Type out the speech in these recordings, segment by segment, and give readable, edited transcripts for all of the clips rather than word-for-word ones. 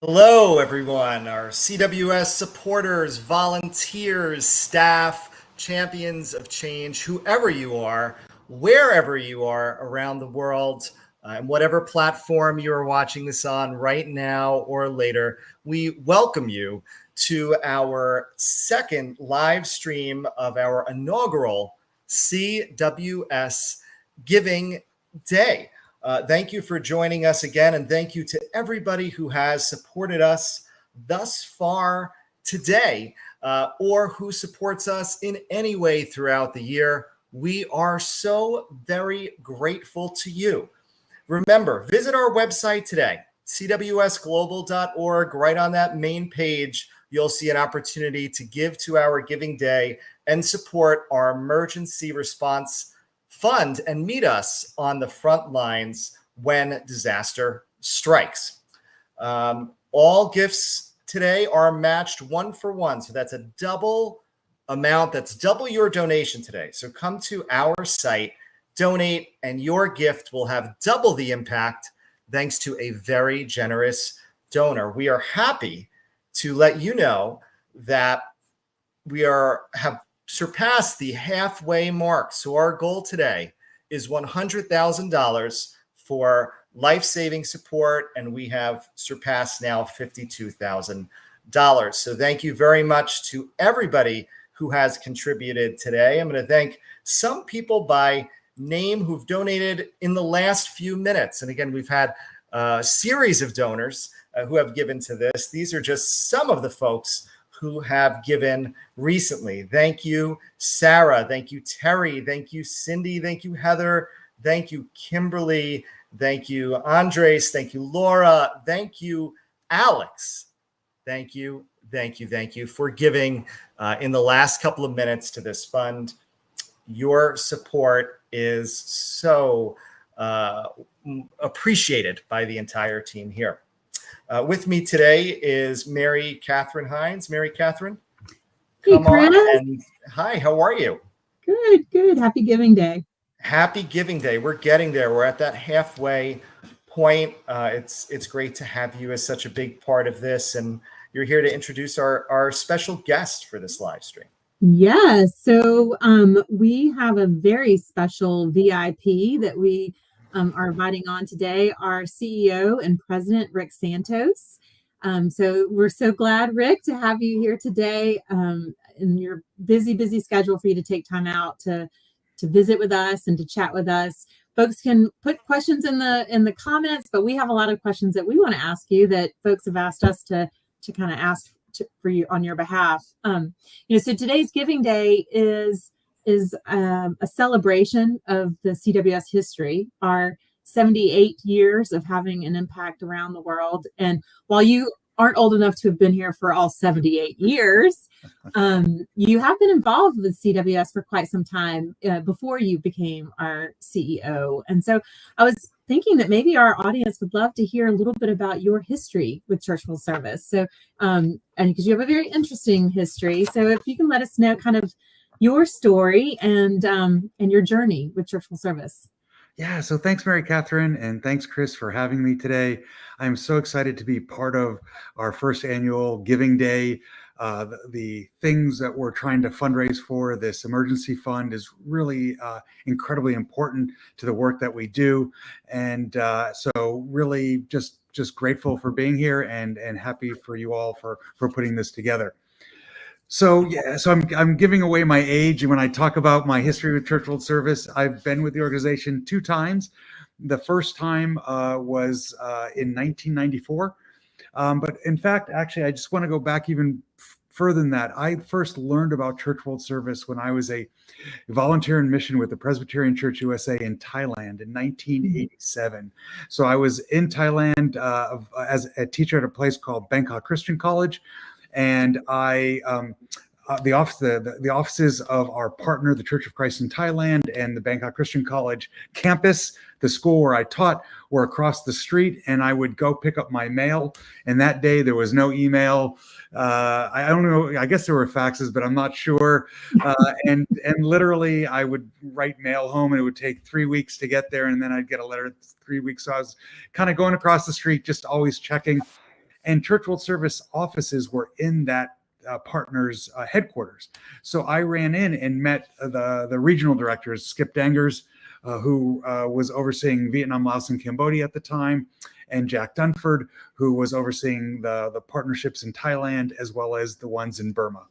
Hello, everyone, our CWS supporters, volunteers, staff, champions of change, whoever you are, wherever you are around the world, and whatever platform you are watching this on right now or later, we welcome you to our second live stream of our inaugural CWS Giving Day. Thank you for joining us again, and thank you to everybody who has supported us thus far today, or who supports us in any way throughout the year. We are so very grateful to you. Remember, visit our website today, cwsglobal.org. Right on that main page, you'll see an opportunity to give to our Giving Day and support our emergency response fund and meet us on the front lines when disaster strikes. All gifts today are matched 1 for 1. So that's a double amount. That's double your donation today. So come to our site, donate, and your gift will have double the impact thanks to a very generous donor. We are happy to let you know that we have surpassed the halfway mark. So our goal today is $100,000 for life-saving support, and we have surpassed now $52,000. So thank you very much to everybody who has contributed today. I'm going to thank some people by name who've donated in the last few minutes. And again, we've had a series of donors who have given to this. These are just some of the folks who have given recently. Thank you, Sarah. Thank you, Terry. Thank you, Cindy. Thank you, Heather. Thank you, Kimberly. Thank you, Andres. Thank you, Laura. Thank you, Alex. Thank you for giving in the last couple of minutes to this fund. Your support is so appreciated by the entire team here. With me today is Mary Catherine Hines. Mary Catherine, come on. And hi, how are you? Good. Happy Giving Day. Happy Giving Day. We're getting there. We're at that halfway point. It's great to have you as such a big part of this. And you're here to introduce our special guest for this live stream. Yes. So we have a very special VIP that we are inviting on today, our CEO and President, Rick Santos. So we're so glad, Rick, to have you here today in your busy schedule for you to take time out to visit with us and to chat with us. Folks can put questions in the comments, but we have a lot of questions that we want to ask you that folks have asked us to kind of ask for you on your behalf. So today's Giving Day is a celebration of the CWS history, our 78 years of having an impact around the world. And while you aren't old enough to have been here for all 78 years, you have been involved with CWS for quite some time before you became our CEO. And so I was thinking that maybe our audience would love to hear a little bit about your history with Church World Service. So, and because you have a very interesting history, so if you can let us know kind of your story and your journey with Church World Service. Yeah, so thanks, Mary Catherine, and thanks, Chris, for having me today. I'm so excited to be part of our first annual Giving Day. The things that we're trying to fundraise for, this emergency fund, is really incredibly important to the work that we do. And so really just grateful for being here and happy for you all for putting this together. So I'm giving away my age when I talk about my history with Church World Service. I've been with the organization 2 times. The first time was in 1994. But in fact, actually, I just want to go back even further than that. I first learned about Church World Service when I was a volunteer in mission with the Presbyterian Church USA in Thailand in 1987. So I was in Thailand as a teacher at a place called Bangkok Christian College. And the offices of our partner, the Church of Christ in Thailand, and the Bangkok Christian College campus, the school where I taught, were across the street, and I would go pick up my mail. And that day there was no email. I don't know. I guess there were faxes, but I'm not sure. And literally, I would write mail home, and it would take 3 weeks to get there, and then I'd get a letter 3 weeks. So I was kind of going across the street, just always checking. and Church World Service offices were in that partner's headquarters. So I ran in and met the regional directors, Skip Dangers, who was overseeing Vietnam, Laos, and Cambodia at the time, and Jack Dunford, who was overseeing the partnerships in Thailand as well as the ones in Burma.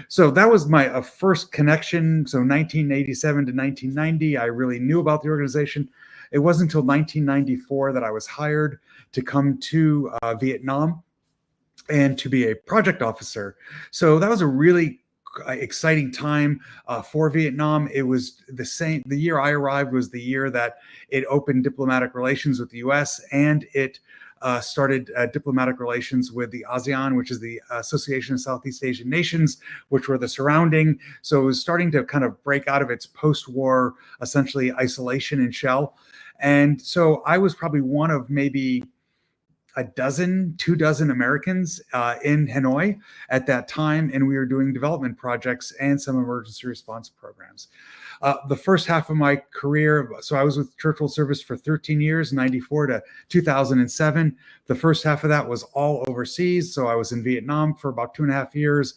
So that was my first connection. So 1987 to 1990, I really knew about the organization. It wasn't until 1994 that I was hired to come to Vietnam and to be a project officer. So that was a really exciting time for Vietnam. It was the year I arrived was the year that it opened diplomatic relations with the US, and it started diplomatic relations with the ASEAN, which is the Association of Southeast Asian Nations, which were the surrounding. So it was starting to kind of break out of its post-war, essentially, isolation and shell. And so I was probably one of maybe a dozen, 24 Americans in Hanoi at that time, and we were doing development projects and some emergency response programs. The first half of my career, so I was with Church World Service for 13 years, 94 to 2007. The first half of that was all overseas. So I was in Vietnam for about 2.5 years.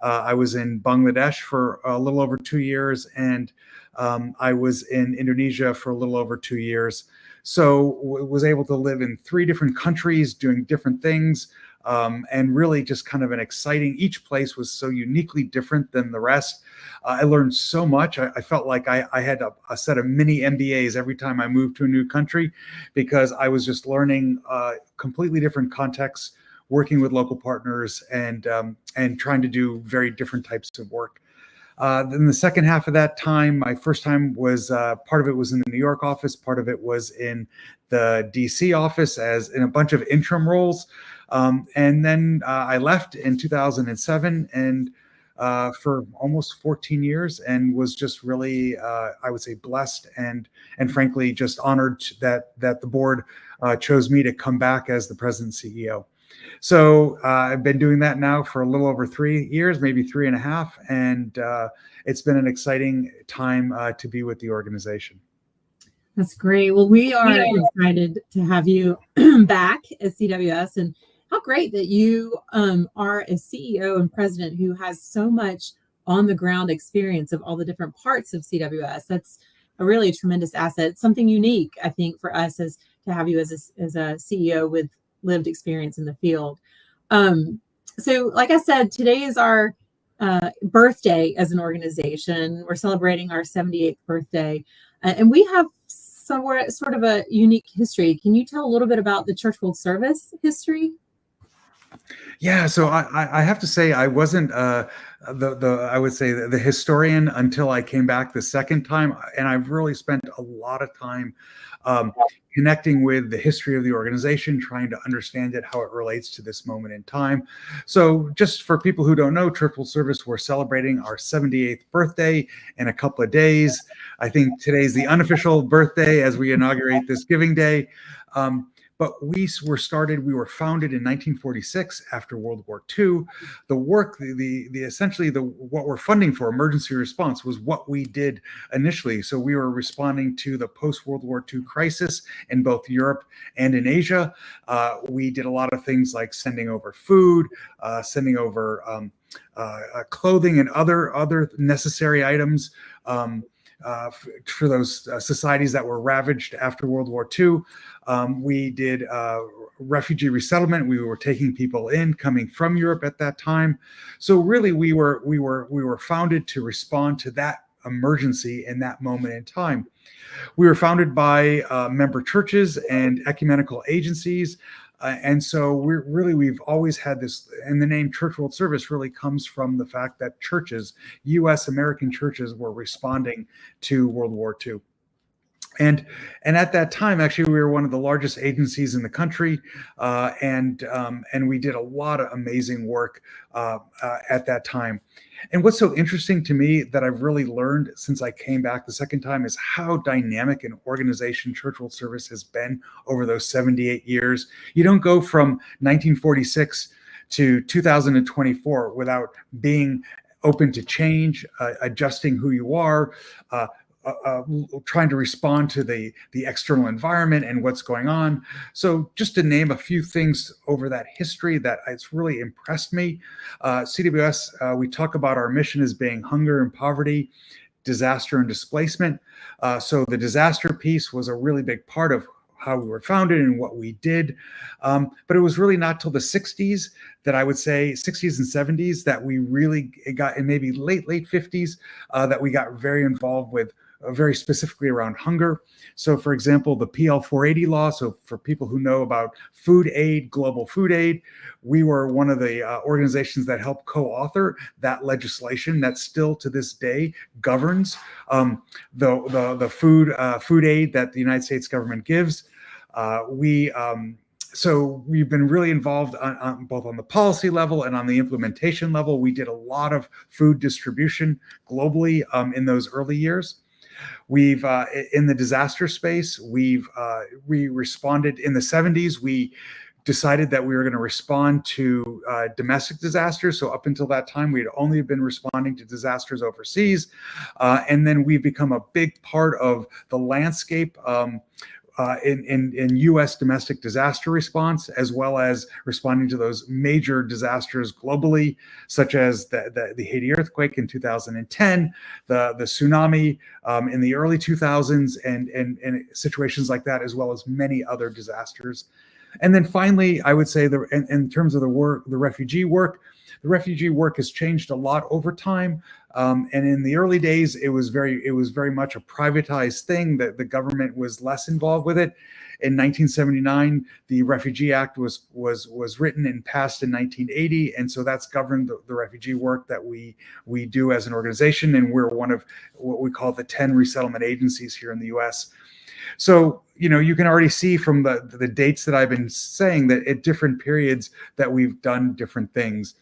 I was in Bangladesh for a little over 2 years, and I was in Indonesia for a little over 2 years. So was able to live in 3 different countries doing different things, and really just kind of an exciting, each place was so uniquely different than the rest. I learned so much. I felt like I had a set of mini MBAs every time I moved to a new country, because I was just learning completely different contexts, working with local partners, and trying to do very different types of work. Then the second half of that time, my first time was part of it was in the New York office, part of it was in the DC office as in a bunch of interim roles. And then I left in 2007 and for almost 14 years, and was just really, I would say, blessed and frankly just honored that the board chose me to come back as the president and CEO. So I've been doing that now for a little over 3 years, maybe 3.5, and it's been an exciting time to be with the organization. That's great. Well, we are excited to have you back at CWS, and how great that you are a CEO and president who has so much on the ground experience of all the different parts of CWS. That's a really tremendous asset. It's something unique, I think, for us as to have you as a CEO with lived experience in the field. So like I said, today is our birthday as an organization. We're celebrating our 78th birthday, and we have sort of a unique history. Can you tell a little bit about the Church World Service history? Yeah, so I have to say I wasn't I would say the historian until I came back the second time, and I've really spent a lot of time connecting with the history of the organization, trying to understand it, how it relates to this moment in time. So just for people who don't know, Church World Service, we're celebrating our 78th birthday in a couple of days. I think today's the unofficial birthday as we inaugurate this Giving Day. But we were founded in 1946 after World War II. The work, essentially what we're funding for, emergency response, was what we did initially. So we were responding to the post-World War II crisis in both Europe and in Asia. We did a lot of things like sending over food, sending over clothing and other necessary items for those societies that were ravaged after World War II. We did refugee resettlement. We were taking people in coming from Europe at that time. So really, we were founded to respond to that emergency in that moment in time. We were founded by member churches and ecumenical agencies. And so we've always had this, and the name Church World Service really comes from the fact that churches, U.S. American churches, were responding to World War II. And at that time, actually, we were one of the largest agencies in the country, and we did a lot of amazing work at that time. And what's so interesting to me that I've really learned since I came back the second time is how dynamic an organization Church World Service has been over those 78 years. You don't go from 1946 to 2024 without being open to change, adjusting who you are, trying to respond to the external environment and what's going on. So just to name a few things over that history that it's really impressed me. CWS, we talk about our mission as being hunger and poverty, disaster and displacement. So the disaster piece was a really big part of how we were founded and what we did. But it was really not till the 60s that I would say 60s and 70s that we really got, and maybe late 50s, that we got very involved with very specifically around hunger. So for example, the PL 480 law. So for people who know about food aid, global food aid, we were one of the organizations that helped co-author that legislation that still to this day governs the food aid that the United States government gives. So we've been really involved on both on the policy level and on the implementation level. We did a lot of food distribution globally in those early years. We've in the disaster space, we responded in the 70s. We decided that we were going to respond to domestic disasters. So up until that time, we had only been responding to disasters overseas. And then we've become a big part of the landscape in U.S. domestic disaster response, as well as responding to those major disasters globally, such as the Haiti earthquake in 2010, the tsunami in the early 2000s, and situations like that, as well as many other disasters. And then finally, I would say in terms of the refugee work has changed a lot over time. And in the early days, it was very much a privatized thing, that the government was less involved with it. In 1979, the Refugee Act was written and passed in 1980, and so that's governed the refugee work that we do as an organization. And we're one of what we call the 10 resettlement agencies here in the U.S. So, you can already see from the dates that I've been saying that at different periods that we've done different things.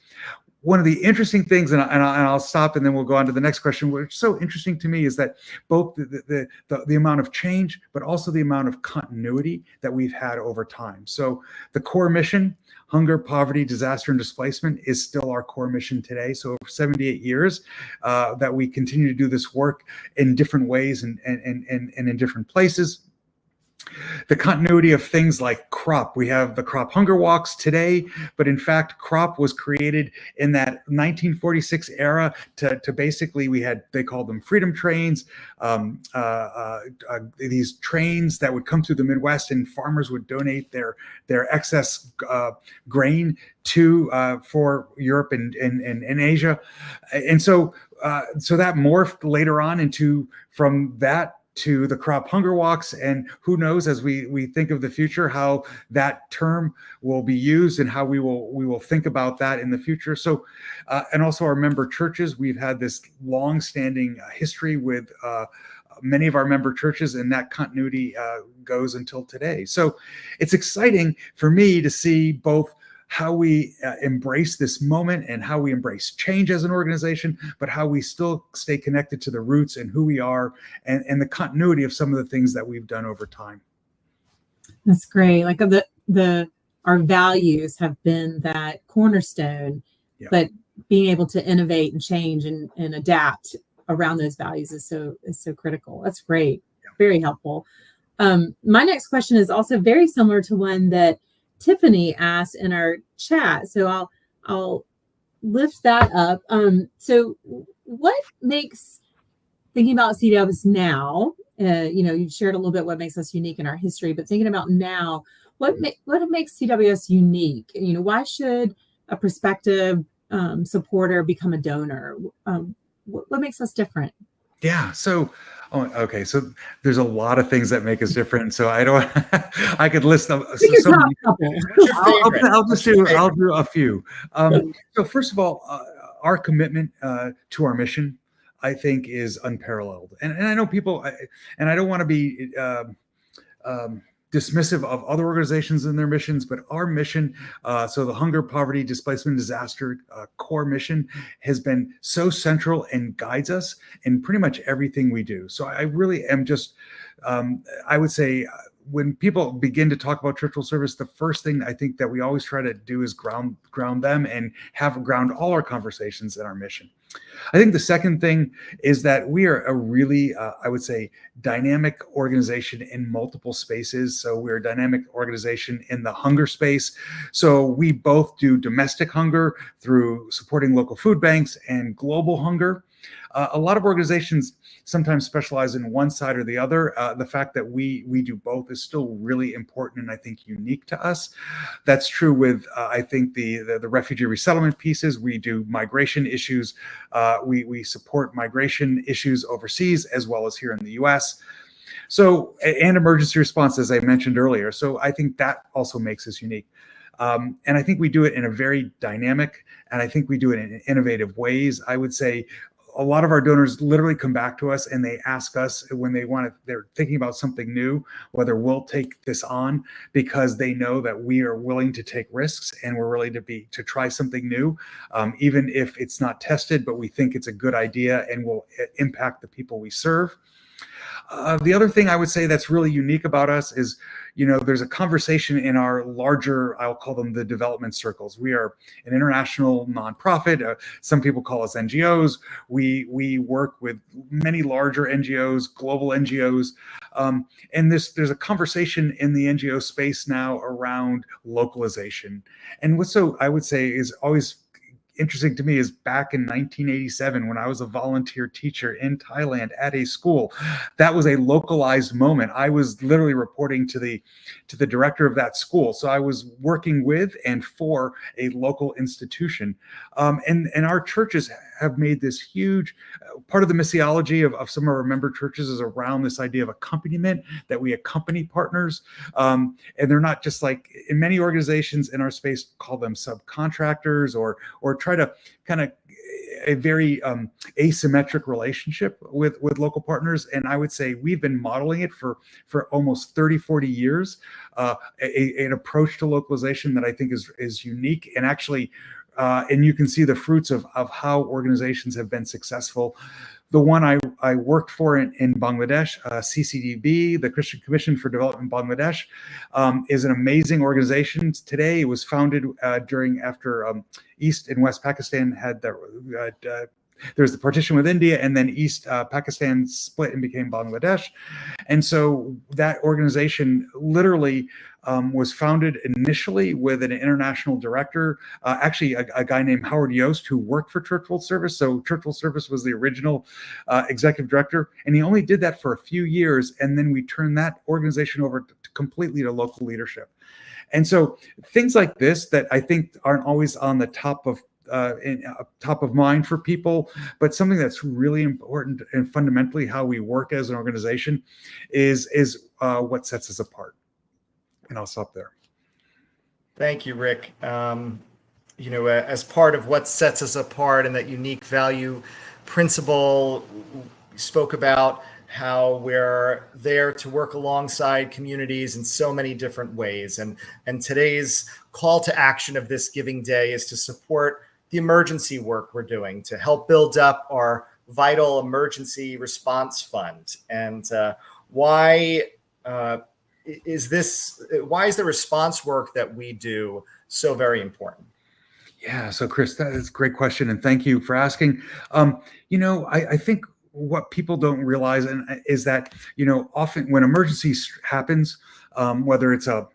One of the interesting things, and I'll stop and then we'll go on to the next question, which is so interesting to me, is that both the amount of change, but also the amount of continuity that we've had over time. So the core mission, hunger, poverty, disaster, and displacement, is still our core mission today. So over 78 years that we continue to do this work in different ways and in different places. The continuity of things like CROP. We have the CROP hunger walks today, but in fact, CROP was created in that 1946 era to basically, they called them freedom trains, these trains that would come through the Midwest, and farmers would donate their excess grain for Europe and Asia. And so that morphed later on from that to the CROP hunger walks, and who knows, as we think of the future, how that term will be used and how we will think about that in the future. So, and also our member churches, we've had this long-standing history with many of our member churches, and that continuity goes until today. So it's exciting for me to see both how we embrace this moment and how we embrace change as an organization, but how we still stay connected to the roots and who we are, and the continuity of some of the things that we've done over time. That's great. Like our values have been that cornerstone, yeah. But being able to innovate and change and adapt around those values is so critical. That's great. Yeah. Very helpful. My next question is also very similar to one that Tiffany asked in our chat, so I'll lift that up. So what makes, thinking about CWS now, you've shared a little bit what makes us unique in our history, but thinking about now, what makes CWS unique? Why should a prospective supporter become a donor? What makes us different? Yeah. So, okay. So there's a lot of things that make us different. So I could list them. I'll do a few. So first of all, our commitment to our mission, I think, is unparalleled. And I know people, and I don't want to be dismissive of other organizations and their missions, but our mission, so the hunger, poverty, displacement, disaster core mission, has been so central and guides us in pretty much everything we do. So I really am just, I would say, when people begin to talk about church world service, the first thing I think that we always try to do is ground them and ground all our conversations in our mission. I think the second thing is that we are a really, I would say, dynamic organization in multiple spaces. So we're a dynamic organization in the hunger space. So we both do domestic hunger through supporting local food banks and global hunger. A lot of organizations sometimes specialize in one side or the other. The fact that we do both is still really important and I think unique to us. That's true with, I think, the refugee resettlement pieces. We do migration issues. We support migration issues overseas as well as here in the US. So, and emergency response, as I mentioned earlier. So I think that also makes us unique. And I think we do it in a very dynamic, and I think we do it in innovative ways. I would say a lot of our donors literally come back to us and they ask us when they're thinking about something new, whether we'll take this on, because they know that we are willing to take risks and we're willing to try something new, even if it's not tested, but we think it's a good idea and will impact the people we serve. The other thing I would say that's really unique about us is, there's a conversation in our larger, I'll call them the development circles. We are an international nonprofit. Some people call us NGOs. We work with many larger NGOs, global NGOs. And there's a conversation in the NGO space now around localization. And I would say is always interesting to me is back in 1987, when I was a volunteer teacher in Thailand at a school, that was a localized moment. I was literally reporting to the director of that school. So I was working with and for a local institution. And our churches have made this huge part of the missiology of some of our member churches is around this idea of accompaniment, that we accompany partners. And they're not just like in many organizations in our space call them subcontractors or try to kind of a very asymmetric relationship with local partners. And I would say we've been modeling it for almost 30, 40 years, an approach to localization that I think is unique and actually and you can see the fruits of how organizations have been successful. The one I worked for in Bangladesh, CCDB, the Christian Commission for Development in Bangladesh, is an amazing organization. Today, it was founded after East and West Pakistan had there's the partition with India, and then East Pakistan split and became Bangladesh. And so that organization literally was founded initially with an international director, actually a guy named Howard Yost, who worked for Church World Service. So Church World Service was the original executive director, and he only did that for a few years, and then we turned that organization over completely to local leadership. And so things like this that I think aren't always on the top of mind for people, but something that's really important and fundamentally how we work as an organization is what sets us apart. And I'll stop there. Thank you, Rick. As part of what sets us apart and that unique value principle, we spoke about how we're there to work alongside communities in so many different ways. And today's call to action of this Giving Day is to support the emergency work we're doing to help build up our vital emergency response fund. And why is the response work that we do so very important? Yeah, so Chris, that is a great question, and thank you for asking. I think what people don't realize is that often when emergency happens, whether it's a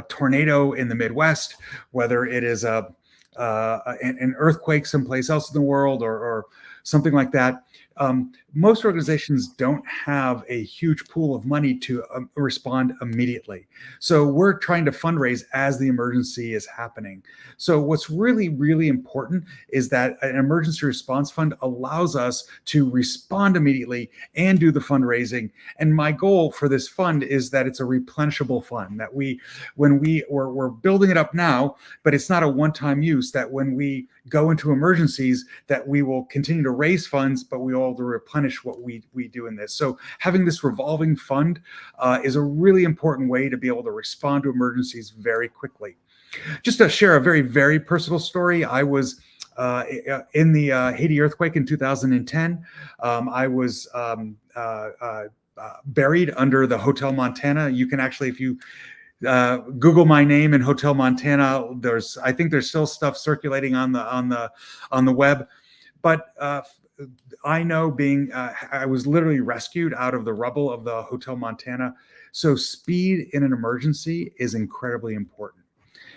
tornado in the Midwest, whether it is an earthquake someplace else in the world, or something like that, most organizations don't have a huge pool of money to respond immediately. So we're trying to fundraise as the emergency is happening. So what's really, really important is that an emergency response fund allows us to respond immediately and do the fundraising. And my goal for this fund is that it's a replenishable fund, that we're building it up now, but it's not a one-time use, that when we go into emergencies, that we will continue to raise funds, but we will replenish what we do in this. So having this revolving fund is a really important way to be able to respond to emergencies very quickly. Just to share a very, very personal story, I was in the Haiti earthquake in 2010. I was buried under the Hotel Montana. You can actually, if you Google my name in Hotel Montana, I think there's still stuff circulating on the web. But I know I was literally rescued out of the rubble of the Hotel Montana. So speed in an emergency is incredibly important.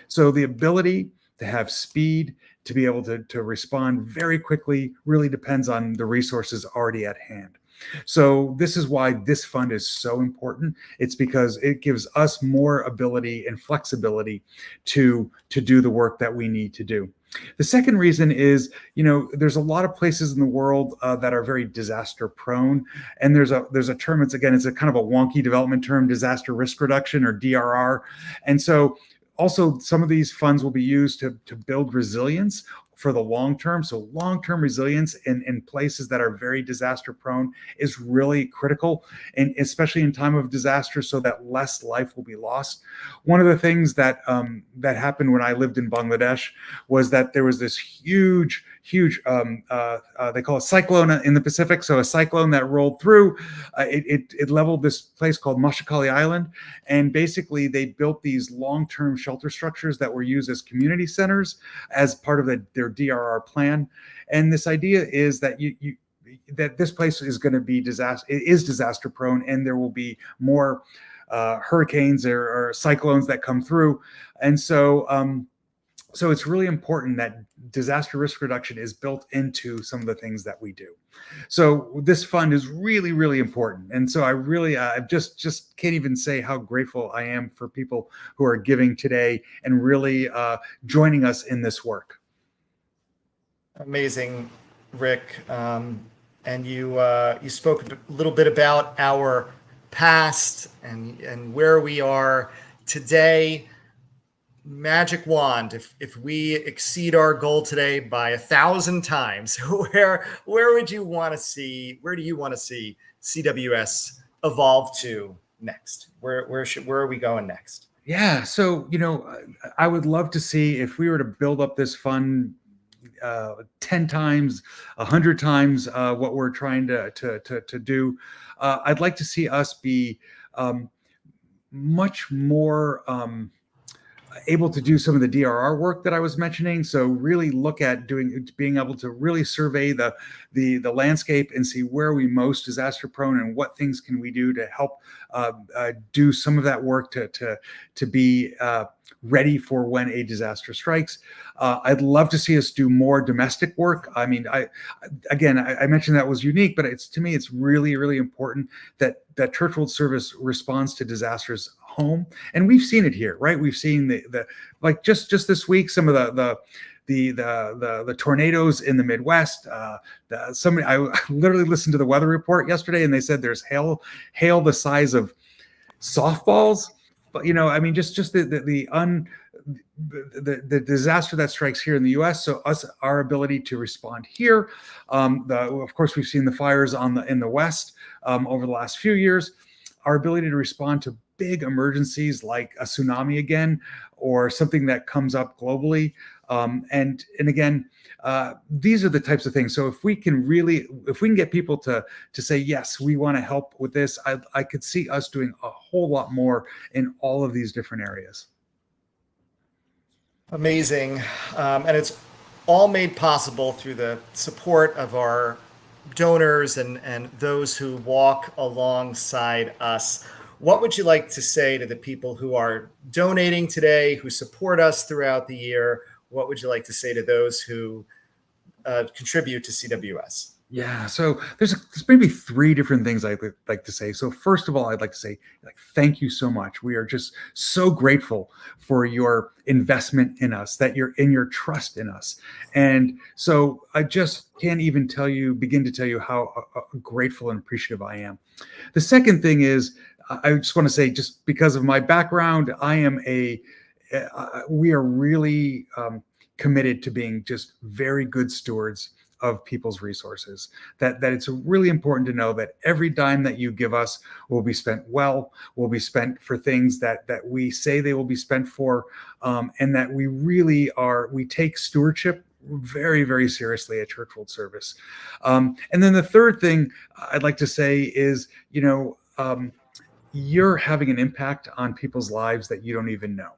So the ability to have speed, to be able to respond very quickly, really depends on the resources already at hand. So this is why this fund is so important. It's because it gives us more ability and flexibility to do the work that we need to do. The second reason is, there's a lot of places in the world that are very disaster prone, and there's a term. It's a kind of a wonky development term, disaster risk reduction, or DRR, and so also some of these funds will be used to build resilience for the long term. So long-term resilience in places that are very disaster prone is really critical, and especially in time of disaster, so that less life will be lost. One of the things that happened when I lived in Bangladesh was that there was this huge they call it cyclone in the Pacific. So a cyclone that rolled through, it leveled this place called Mashakali Island, and basically they built these long-term shelter structures that were used as community centers as part of their DRR plan. And this idea is that that this place is going to be disaster prone, and there will be more hurricanes or cyclones that come through. And so it's really important that disaster risk reduction is built into some of the things that we do. So this fund is really, really important. And so I really just can't even say how grateful I am for people who are giving today and really joining us in this work. Amazing, Rick. And you spoke a little bit about our past and where we are today. Magic wand, if we exceed our goal today by 1,000 times, where do you want to see CWS evolve to next? Where are we going next? Yeah, so I would love to see if we were to build up this fund 10 times, 100 times what we're trying to do. I'd like to see us be much more able to do some of the DRR work that I was mentioning. So really look at being able to really survey the landscape and see where are we most disaster prone and what things can we do to help do some of that work to be ready for when a disaster strikes. I'd love to see us do more domestic work. I mean, I mentioned that was unique, but to me, it's really, really important that Church World Service responds to disasters home, and we've seen it here, right? We've seen the like just this week, some of the tornadoes in the Midwest. I literally listened to the weather report yesterday, and they said there's hail the size of softballs. But I mean, just the disaster that strikes here in the U.S. So our ability to respond here. Of course, we've seen the fires in the West over the last few years. Our ability to respond to big emergencies like a tsunami again, or something that comes up globally. And again, these are the types of things. So if we can get people to say, yes, we want to help with this, I could see us doing a whole lot more in all of these different areas. Amazing. And it's all made possible through the support of our donors and those who walk alongside us. What would you like to say to the people who are donating today, who support us throughout the year? What would you like to say to those who contribute to CWS? Yeah, so there's maybe three different things I'd like to say. So first of all, I'd like to say, thank you so much. We are just so grateful for your investment in us, that you're in your trust in us. And so I just can't even begin to tell you how grateful and appreciative I am. The second thing is, I just want to say, just because of my background, we are really committed to being just very good stewards of people's resources. That it's really important to know that every dime that you give us will be spent well, will be spent for things that we say they will be spent for, and that we take stewardship very, very seriously at Church World Service. And then the third thing I'd like to say is, you're having an impact on people's lives that you don't even know.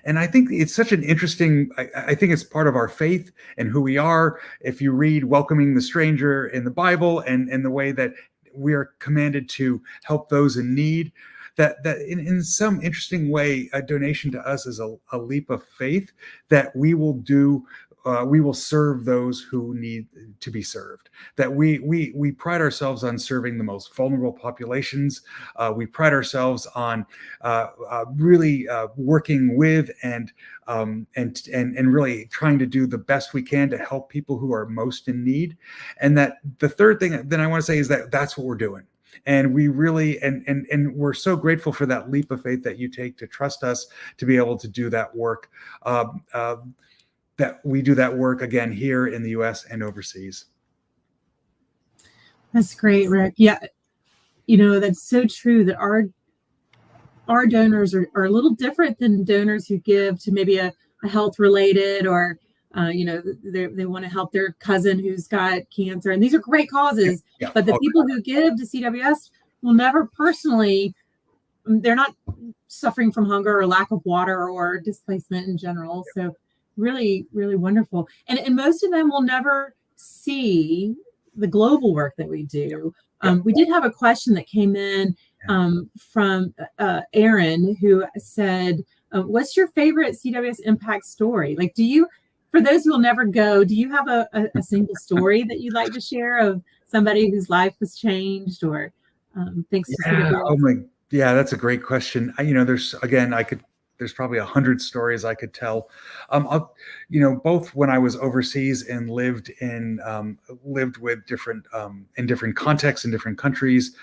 And I think it's such an interesting, I think it's part of our faith and who we are. If you read Welcoming the Stranger in the Bible and the way that we are commanded to help those in need, that in some interesting way, a donation to us is a leap of faith that we will serve those who need to be served. That we pride ourselves on serving the most vulnerable populations. We pride ourselves on really working with and really trying to do the best we can to help people who are most in need. And that the third thing that I want to say is that that's what we're doing. And we really, and we're so grateful for that leap of faith that you take to trust us to be able to do that work. That we do that work again here in the U.S. and overseas. That's great, Rick. Yeah, that's so true that our donors are a little different than donors who give to maybe a health related or they want to help their cousin who's got cancer, and these are great causes. Yeah. But the people who give to CWS will never personally, they're not suffering from hunger or lack of water or displacement in general. So really, really wonderful. And most of them will never see the global work that we do. We did have a question that came in from Aaron, who said, what's your favorite CWS impact story? Like, for those who will never go, do you have a single story that you'd like to share of somebody whose life was changed or thanks to CWS? That's a great question. There's probably 100 stories I could tell. Both when I was overseas and lived with different in different contexts in different countries.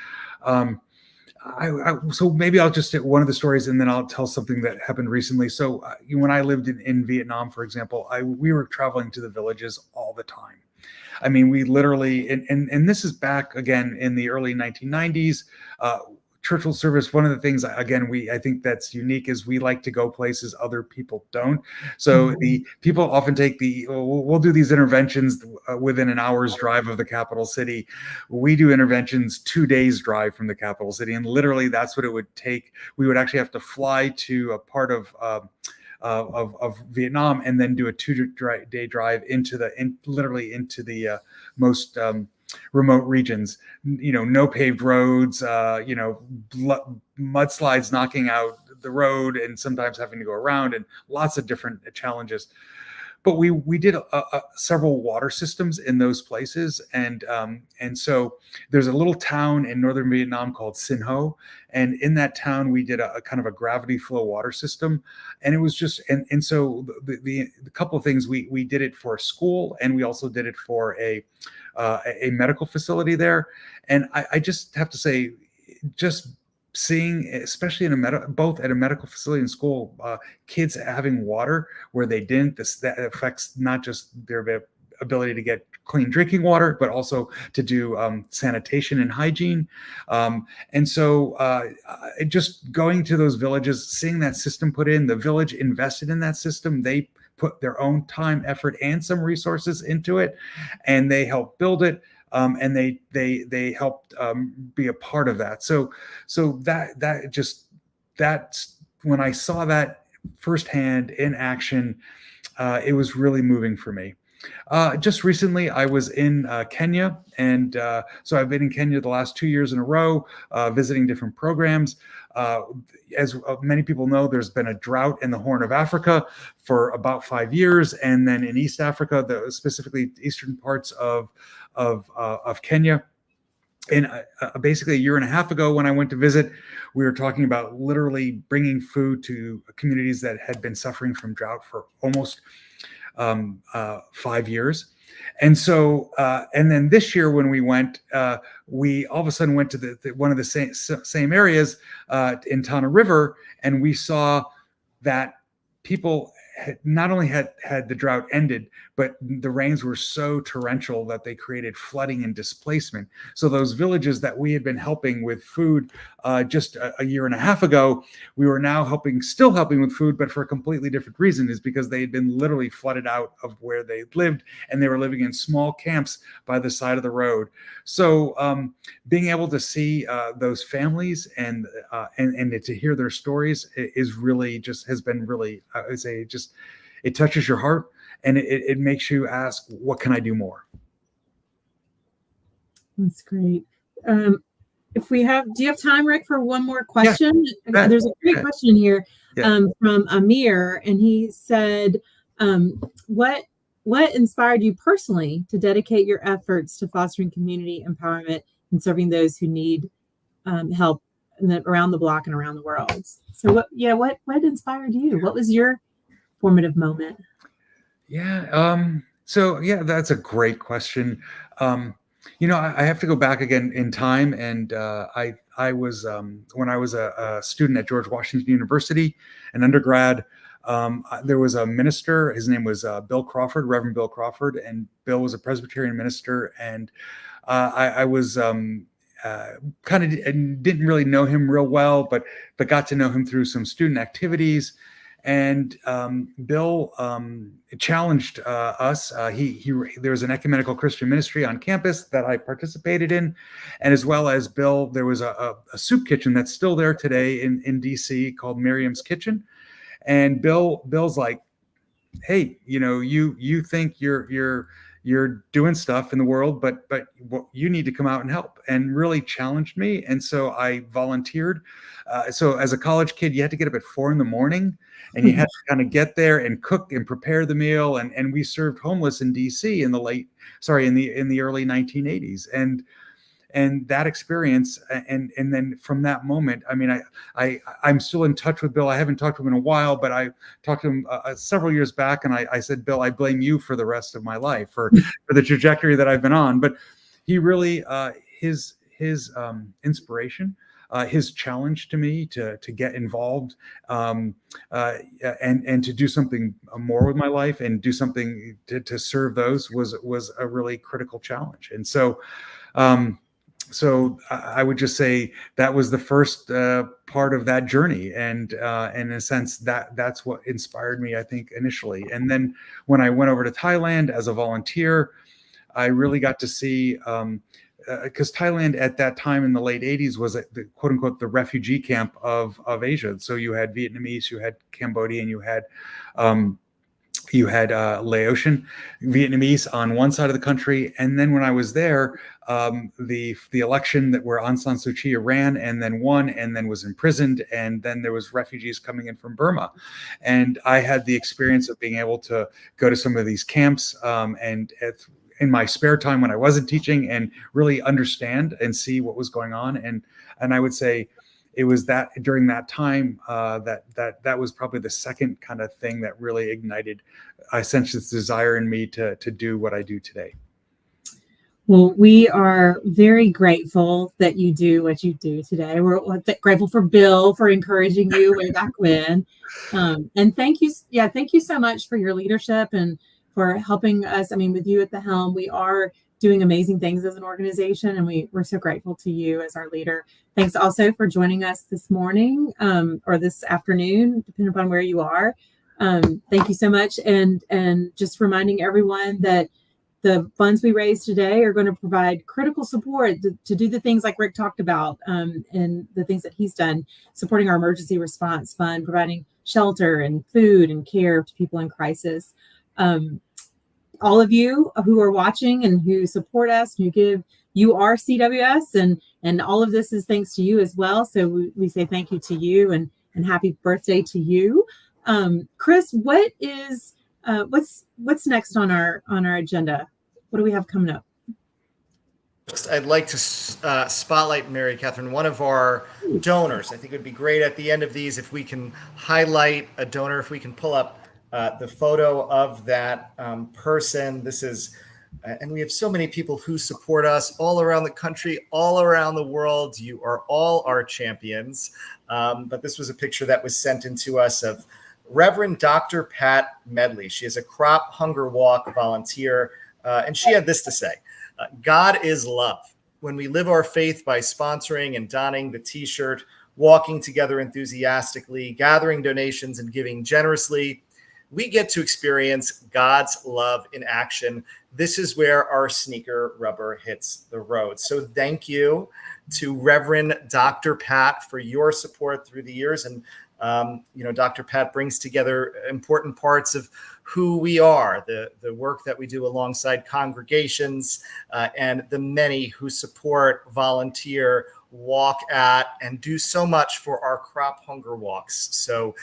So maybe I'll just hit one of the stories and then I'll tell something that happened recently. So when I lived in Vietnam, for example, we were traveling to the villages all the time. I mean, we literally, and this is back again in the early 1990s. Churchill service, one of the things, again, I think that's unique is we like to go places other people don't. So the people often we'll do these interventions within an hour's drive of the capital city. We do interventions 2 days drive from the capital city. And literally that's what it would take. We would actually have to fly to a part of Vietnam and then do a 2-day drive into the most remote regions, no paved roads, mudslides knocking out the road and sometimes having to go around and lots of different challenges. But we did several water systems in those places, and so there's a little town in northern Vietnam called Sin Ho, and in that town we did a kind of a gravity flow water system, and it was just and so the couple of things we did it for a school, and we also did it for a medical facility there, and I just have to say, just seeing, especially both at a medical facility and school, kids having water where they didn't, that affects not just their ability to get clean drinking water, but also to do sanitation and hygiene. And so just going to those villages, seeing that system put in, the village invested in that system, they put their own time, effort, and some resources into it, and they helped build it. And they helped be a part of that. So that's when I saw that firsthand in action, it was really moving for me. Just recently, I was in Kenya, and so I've been in Kenya the last 2 years in a row, visiting different programs. As many people know, there's been a drought in the Horn of Africa for about 5 years, and then in East Africa, specifically eastern parts of Kenya. And basically a year and a half ago when I went to visit, we were talking about literally bringing food to communities that had been suffering from drought for almost 5 years. And so, and then this year when we went, we all of a sudden went to one of the same areas in Tana River, and we saw that people not only had the drought ended, but the rains were so torrential that they created flooding and displacement. So those villages that we had been helping with food just a year and a half ago, we were now still helping with food, but for a completely different reason, is because they had been literally flooded out of where they lived, and they were living in small camps by the side of the road. So being able to see those families and to hear their stories is really has been really, I would say, it touches your heart, and it makes you ask, what can I do more? That's great. Do you have time, Rick, for one more question? Yeah, there's a great question here yeah. From Amir, and he said, what inspired you personally to dedicate your efforts to fostering community empowerment and serving those who need help around the block and around the world? So what inspired you? What was your formative moment? So that's a great question. I have to go back again in time, and I was when I was a student at George Washington University, an undergrad. There was a minister. His name was Bill Crawford, Reverend Bill Crawford, and Bill was a Presbyterian minister. And I was kind of didn't really know him real well, but got to know him through some student activities. And Bill challenged us. There was an ecumenical Christian ministry on campus that I participated in, and as well as Bill, there was a soup kitchen that's still there today in DC called Miriam's Kitchen. And Bill's like, hey, you think you're doing stuff in the world, but you need to come out and help, and really challenged me. And so I volunteered. So as a college kid, you had to get up at 4 a.m, and you had to kind of get there and cook and prepare the meal. And we served homeless in DC in the early 1980s. And that experience, and then from that moment, I mean, I'm still in touch with Bill. I haven't talked to him in a while, but I talked to him several years back, and I said, Bill, I blame you for the rest of my life, for the trajectory that I've been on. But he really, his inspiration, his challenge to me to get involved, and to do something more with my life, and do something to serve those, was a really critical challenge. And so. So I would just say that was the first part of that journey, and in a sense, that's what inspired me, I think, initially. And then when I went over to Thailand as a volunteer, I really got to see, because Thailand at that time in the late 80s was the quote unquote the refugee camp of Asia. So you had Vietnamese, you had Cambodian, you had Laotian, Vietnamese on one side of the country. And then when I was there, the election where Aung San Suu Kyi ran and then won and then was imprisoned, and then there was refugees coming in from Burma. And I had the experience of being able to go to some of these camps in my spare time when I wasn't teaching, and really understand and see what was going on. And I would say it was that during that time that was probably the second kind of thing that really ignited, I sensed this desire in me to do what I do today. Well, we are very grateful that you do what you do today. We're grateful for Bill for encouraging you way back when. And thank you. Yeah, thank you so much for your leadership and for helping us. I mean, with you at the helm, we are doing amazing things as an organization, and we're so grateful to you as our leader. Thanks also for joining us this morning or this afternoon, depending upon where you are. Thank you so much. And just reminding everyone that the funds we raised today are going to provide critical support to do the things like Rick talked about, and the things that he's done, supporting our emergency response fund, providing shelter and food and care to people in crisis. All of you who are watching and who support us, you are CWS, and all of this is thanks to you as well. So we say thank you to you, and happy birthday to you. Chris, what's next on our agenda? What do we have coming up? I'd like to spotlight, Mary Catherine, one of our donors. I think it would be great at the end of these if we can highlight a donor, if we can pull up the photo of that person. This is, and we have so many people who support us all around the country, all around the world. You are all our champions. But this was a picture that was sent in to us of Reverend Dr. Pat Medley. She is a crop hunger walk volunteer, and she had this to say. God is love. When we live our faith by sponsoring and donning the t-shirt, walking together enthusiastically, gathering donations and giving generously, we get to experience God's love in action. This is where our sneaker rubber hits the road. So thank you to Reverend Dr. Pat for your support through the years. And Dr. Pat brings together important parts of who we are, the work that we do alongside congregations, and the many who support, volunteer, walk at, and do so much for our crop hunger walks. So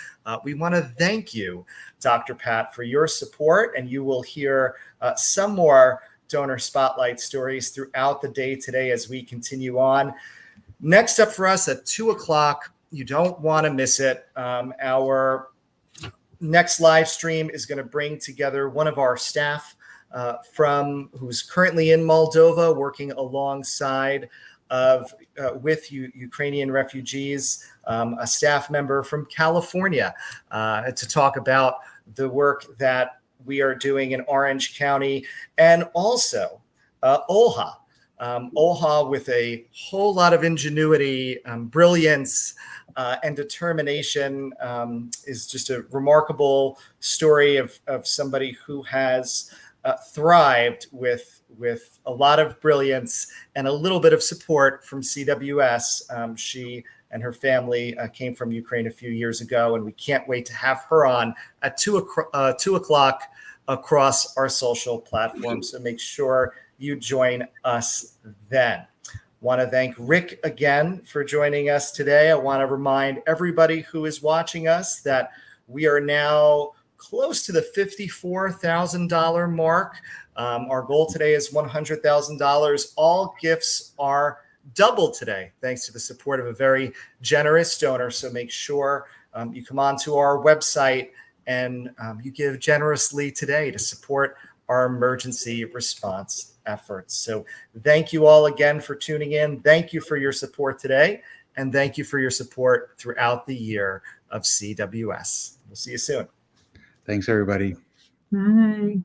we want to thank you, Dr. Pat, for your support, and you will hear some more donor spotlight stories throughout the day today as we continue on. Next up for us at 2:00, you don't want to miss it. Our next live stream is going to bring together one of our staff who's currently in Moldova, working alongside with Ukrainian refugees, a staff member from California, to talk about the work that we are doing in Orange County, and also Olha. Olha, with a whole lot of ingenuity, brilliance, and determination, is just a remarkable story of somebody who has thrived with a lot of brilliance and a little bit of support from CWS. She and her family came from Ukraine a few years ago, and we can't wait to have her on at 2:00 across our social platforms. So make sure you join us then. Want to thank Rick again for joining us today. I want to remind everybody who is watching us that we are now close to the $54,000 mark. Our goal today is $100,000. All gifts are doubled today, thanks to the support of a very generous donor. So make sure you come onto our website and you give generously today to support our emergency response efforts. So thank you all again for tuning in. Thank you for your support today. And thank you for your support throughout the year of CWS. We'll see you soon. Thanks, everybody. Bye.